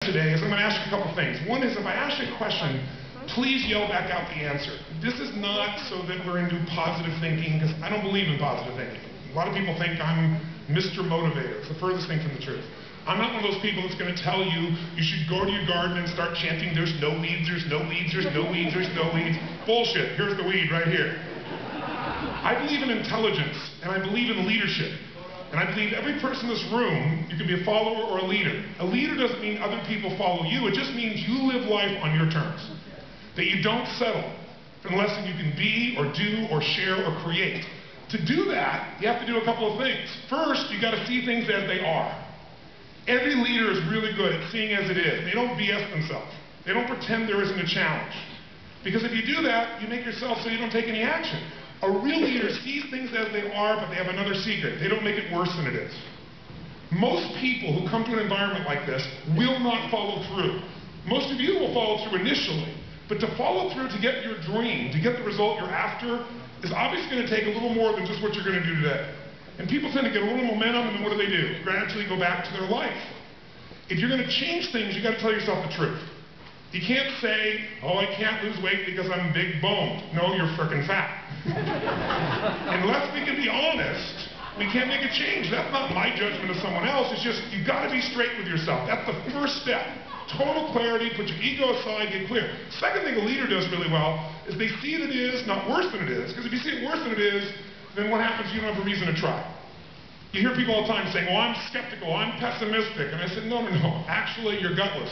today is I'm going to ask you a couple things. One is if I ask you a question, please yell back out the answer. This is not so that we're into positive thinking, because I don't believe in positive thinking. A lot of people think I'm Mr. Motivator. It's the furthest thing from the truth. I'm not one of those people that's going to tell you you should go to your garden and start chanting, there's no weeds, there's no weeds, there's no weeds, there's no weeds. Bullshit. Here's the weed right here. I believe in intelligence, and I believe in leadership. And I believe every person in this room, you can be a follower or a leader. A leader doesn't mean other people follow you. It just means you live life on your terms. That you don't settle for less than you can be or do or share or create. To do that, you have to do a couple of things. First, you got to see things as they are. Every leader is really good at seeing as it is. They don't BS themselves. They don't pretend there isn't a challenge. Because if you do that, you make yourself so you don't take any action. A real leader sees things as they are, but they have another secret. They don't make it worse than it is. Most people who come to an environment like this will not follow through. Most of you will follow through initially, but to follow through to get your dream, to get the result you're after, is obviously going to take a little more than just what you're going to do today. And people tend to get a little momentum, and then what do? Gradually go back to their life. If you're going to change things, you've got to tell yourself the truth. You can't say, oh, I can't lose weight because I'm big boned. No, you're frickin' fat. Unless we can be honest, we can't make a change. That's not my judgment of someone else. It's just, you've got to be straight with yourself. That's the first step. Total clarity, put your ego aside, get clear. Second thing a leader does really well is they see it is not worse than it is. Because if you see it worse than it is, then what happens? You don't have a reason to try. You hear people all the time saying, well, I'm skeptical, I'm pessimistic. And I said, no. Actually, you're gutless.